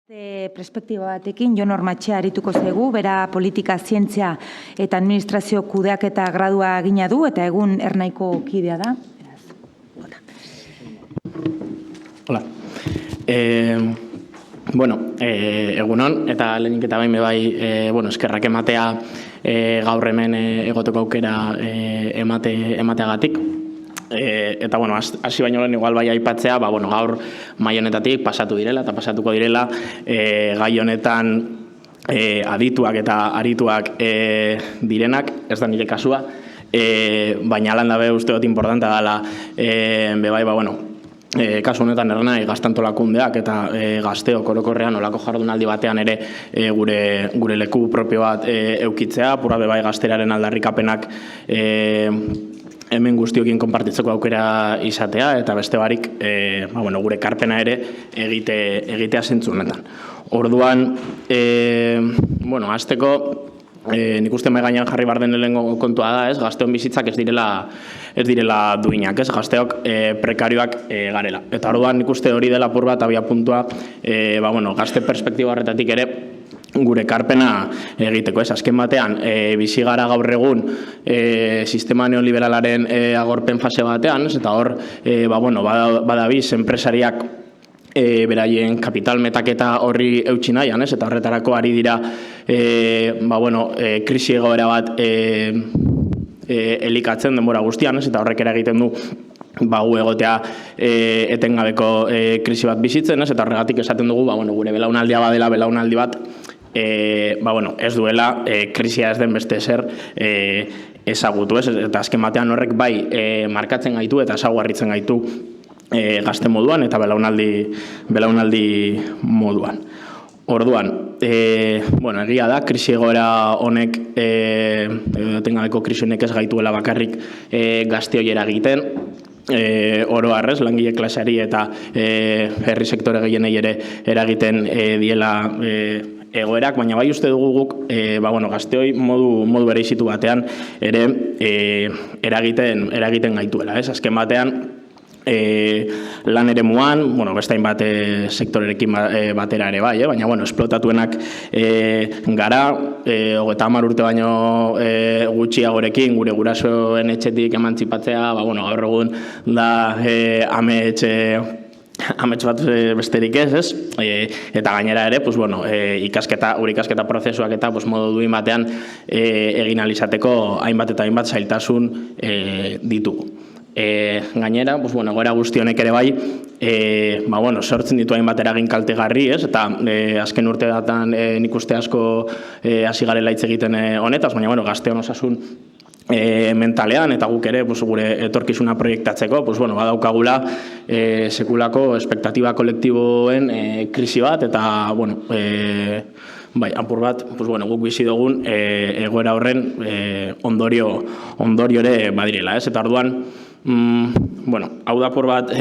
Perspektiba batekin, Jon Ormatxea arituko zaigu, bera politika, zientzia eta administrazio kudeak eta gradua egina du, eta egun ernaiko kidea da. Hola. Egunon, eta lehenik eta bain bai, eskerrak ematea gaur hemen egoteko aukera emateagatik. Eta, hasi baino lehen igual bai aipatzea, gaur mahai honetatik pasatu direla eta pasatuko direla gai honetan adituak eta arituak direnak, ez da nire kasua, baina lan dabe uste dut importantea dela, kasu honetan errenai gaztantolakundeak eta gazteok orokorrean olako jardunaldi batean ere gure leku propio bat eukitzea, pura bebai gazteraren aldarrikapenak hemen guztiokin konpartitzeko aukera izatea, eta beste barik gure karpena ere egitea zentzu honetan. Orduan, hasteko, nik uste mai gainean jarri bar den lehenengo kontua da, gazteon bizitzak ez direla duinak, gazteok prekarioak garela. Eta orduan nik uste hori dela apur bat abia puntua, gazte perspektiba horretatik ere gure karpena egiteko, azken batean bizi gara gaur egun sistema neoliberalaren agorpen fase batean, eta hor badabiz enpresariak beraien kapital metaketa horri eutsi nahian, eta horretarako ari dira krisi egoera bat elikatzen denbora guztian, eta horrek eragiten du gu egotea etengabeko krisi bat bizitzen, eta horregatik esaten dugu gure belaunaldia badela belaunaldi bat ez duela krisia ez den beste ezer ezagutu, eta azken batean horrek bai markatzen gaitu eta ezaguarritzen gaitu gazte moduan eta belaunaldi moduan. Orduan, egia da, krisi egoera honek, etengabeko krisi honek ez gaituela bakarrik gazte horiera egiten, oro harrez, langile klaseari eta herri sektore gehienei ere eragiten diela egoerak, baina bai uste dugu guk gazteoi modu bereizitu batean ere eragiten gaituela. Azken batean, lan ere muan, beste hainbat sektorerekin batera ere bai, baina esplotatuenak gara, 30 urte baino gutxiagorekin gure gurasoen etxetik emantzipatzea, gaur egun da amets bat besterik ez, eta gainera ere, ikasketa prozesuak eta modu duin batean egin alizateko hainbat eta hainbat zailtasun ditugu. Gainera, goera guzti honek ere bai, sortzen ditu hainbat eragin kaltegarri, eta azken urte datan nik uste asko hasi garela hitz egiten honetaz, baina gazteon osasun mentalean, eta guk ere gure etorkizuna proiektatzeko, badaukagula sekulako espektatiba kolektiboen krisi bat, eta apur bat, guk bizi dugun egoera horren ondorio ere badirela, eta orduan, hau da apur bat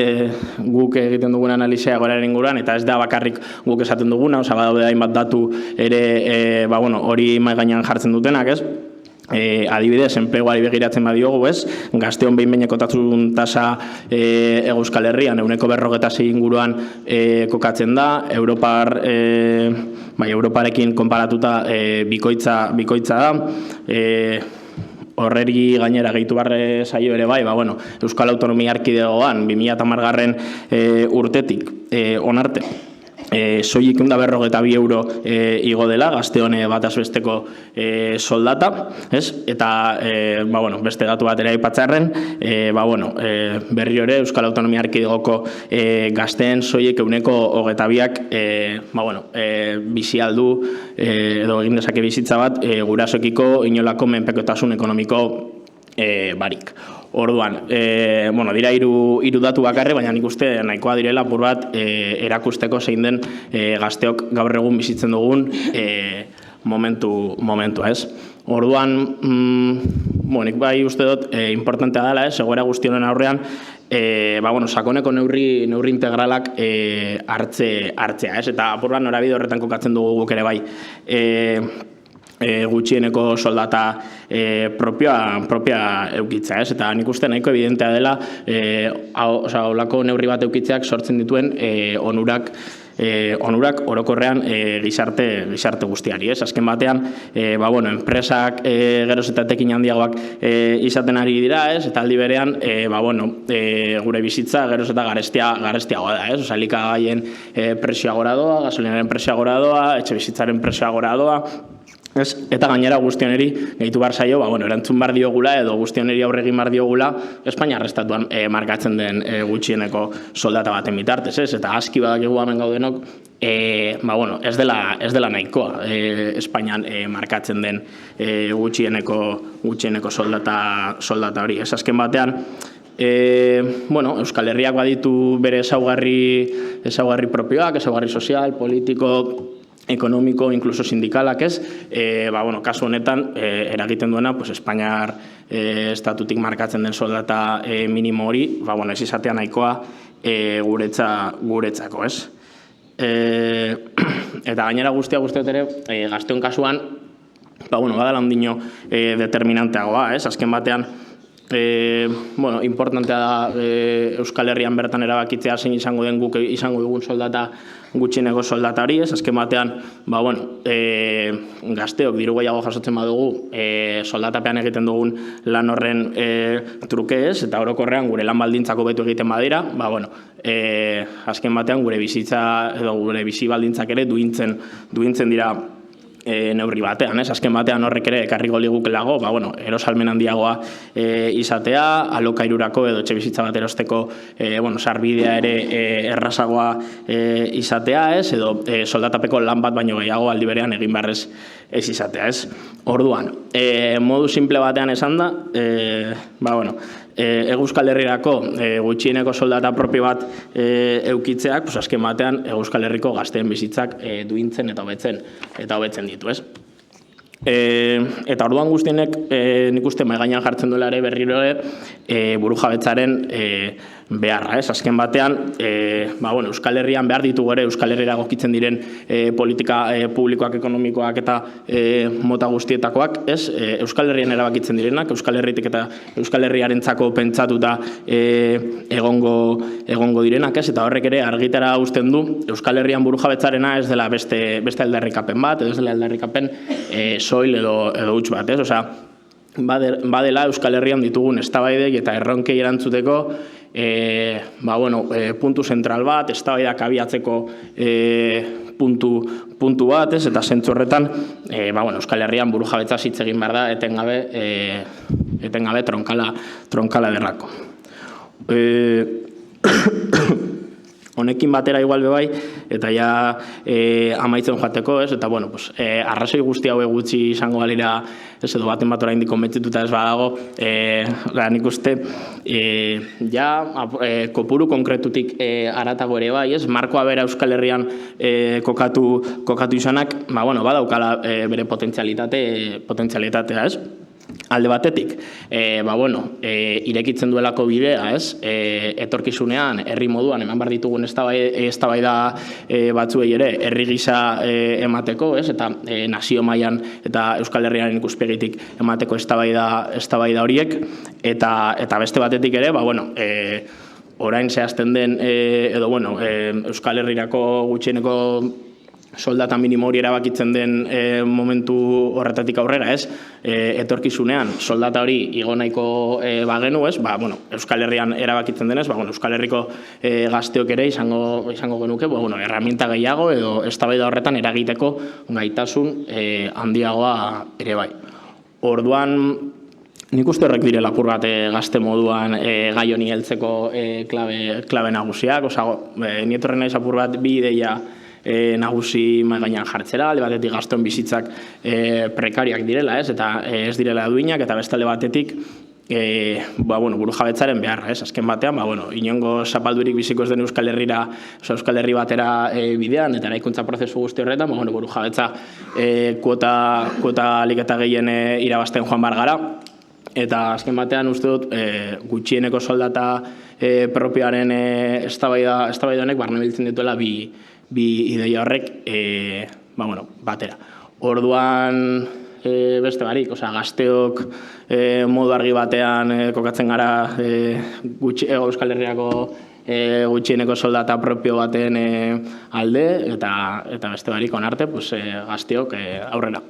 guk egiten dugun analizia egoeraren inguruan, eta ez da bakarrik guk esaten duguna, badaude hainbat datu ere hori mahai gainean jartzen dutenak, adibidez, enpleguari begiratzen badiogu, gazteon behin-behinekotasun tasa Euskal Herrian 46% inguruan kokatzen da, Europarekin konparatuta bikoitza da, horreri gainera gehitu barre zaio ere bai, Euskal Autonomia Erkidegoan 2010 urtetik onarte, soilik 142 euro igo dela, gazteon bataz besteko soldata, eta beste datu bat ere aipatzearren, berri hori Euskal Autonomia Erkidegoko gazteen soilik 22ak bizi aldu edo egin dezake bizitza bat gurasokiko inolako menpekotasun ekonomiko barik. Orduan, dira hiru datu bakarre, baina nik uste nahikoa direla apur bat erakusteko zein den gazteok gaur egun bizitzen dugun momentua, Orduan, nik bai uste dut importantea dela, egoera guztionen aurrean, sakoneko neurri integralak hartzea, eta apur bat norabide horretan kokatzen dugu guk ere bai, gutxieneko soldata propia eukitza, eta nik uste nahiko evidentea dela olako neurri bat eukitzeak sortzen dituen onurak onurak orokorrean gizarte guztiari, ez? Azken batean, enpresak geroz eta etekin handiagoak izaten ari dira, ez? Eta aldi berean, gure bizitza geroz eta garestiagoa da, ez? Osa, elikagaien presioa gora doa, gasolinaren presioa gora doa, etxe bizitzaren presioa gora doa, eta gainera guztioneri gehitu behar zaio, erantzun behar diogula edo guztioneri aurre egin behar diogula Espainiar estatuan markatzen den gutxieneko soldata baten bitartez, ez? Eta aski badakigu hemen gaudenok, ez dela nahikoa Espainian markatzen den gutxieneko soldata hori. Ez azken batean, Euskal Herriak baditu bere ezaugarri propioak, ezaugarri sozial, politiko, ekonomiko, inkluso sindikalak, ez? Kasu honetan, eragiten duena, Espainiar estatutik markatzen den soldata minimo hori, ez izatea nahikoa guretzako, ez? Eta gainera guztiak ere, gazteon kasuan, badala ondino determinanteagoa, ez? Azken batean, importantea da Euskal Herrian bertan erabakitzea zein izango den guk izango dugun soldata gutxieneko soldata hori, ez? Azken batean, gazteok diru gehiago jasotzen badugu soldatapean egiten dugun lan horren truke, ez? Eta orokorrean gure lan baldintzako betu egiten badira, azken batean gure bizitza edo gure bizi baldintzak ere duintzen dira neurri batean, ez? Azken batean horrek ere ekarriko ligukelago, erosalmen handiagoa izatea, alokairurako edo etxe bizitza bat erosteko sarbidea ere errazagoa izatea, ez? Edo soldatapeko lan bat baino gehiago aldi berean egin beharrez ez izatea, ez? Orduan, modu simple batean esan da, Euskal Herrirako gutxieneko soldata propio bat eukitzeak, azken batean Euskal Herriko gazteen bizitzak duintzen eta hobetzen ditu, ez? Eta orduan guztienek nik uste mahai gainean jartzen duela ere berriro burujabetzaren beharra, ez? Azken batean, Euskal Herrian behar ditugu ere Euskal Herrira egokitzen diren politika publikoak, ekonomikoak eta mota guztietakoak, ez? Euskal Herrian erabakitzen direnak, Euskal Herritik eta Euskal Herriarentzako pentsatuta egongo direnak, ez? Eta horrek ere argitara uzten du Euskal Herrian burujabetzarena ez dela beste aldarrikapen bat, edo ez dela aldarrikapen soil edo huts bat, ez? Osea, badela Euskal Herrian ditugun eztabaidek eta erronkei erantzuteko puntu zentral bat, eztabaidak abiatzeko puntu bat, ez? Eta zentzu horretan, Euskal Herrian burujabetzaz hitz egin behar da etengabe tronkala derrako. Honekin batera igual bebai, eta ja amaitzen joateko, ez? Eta, arrazoi guzti hau gutxi izango galira, ez edo baten bat oraindik konbentzituta ez badago, nik uste, kopuru konkretutik haratago ere bai, ez? Markoa bera Euskal Herrian kokatu izanak, badaukala bere potentzialitatea, ez? Alde batetik, irekitzen duelako bidea, ez? Etorkizunean, herri moduan, eman behar ditugun eztabaida batzuei ere, herri gisa emateko, ez? Eta nazio mailan eta Euskal Herriaren ikuspegitik emateko eztabaida horiek, eta beste batetik ere, orain zehazten den, edo, Euskal Herrirako gutxieneko soldata minimo hori erabakitzen den momentu horretatik aurrera, ez? Etorkizunean soldata hori igo nahiko bagenu, ez? Euskal Herrian erabakitzen denez, Euskal Herriko gazteok ere izango genuke, herramienta gehiago edo eztabaida horretan eragiteko gaitasun handiagoa ere bai. Orduan, nik uste horrek direla apur bat gazte moduan gai honi heltzeko klabe nagusiak, ni etorri naiz apur bat bi ideia nagusi mahai gainean jartzera, alde batetik gazteon bizitzak prekariak direla, ez? Eta ez direla duinak, eta beste alde batetik burujabetzaren beharra, ez? Azken batean, inongo zapaldurik biziko ez den Euskal Herrira, Euskal Herri batera bidean, eta eraikuntza prozesu guzti horretan, burujabetza kuota alik eta gehien irabazten joan bar gara, eta azken batean uste dut gutxieneko soldata propioaren eztabaida honek barne biltzen dituela bi ideia horrek batera. Orduan beste barik, gazteok modu argi batean kokatzen gara Euskal Herriako gutxieneko soldata propio baten alde, eta beste barik onarte, gazteok aurrera.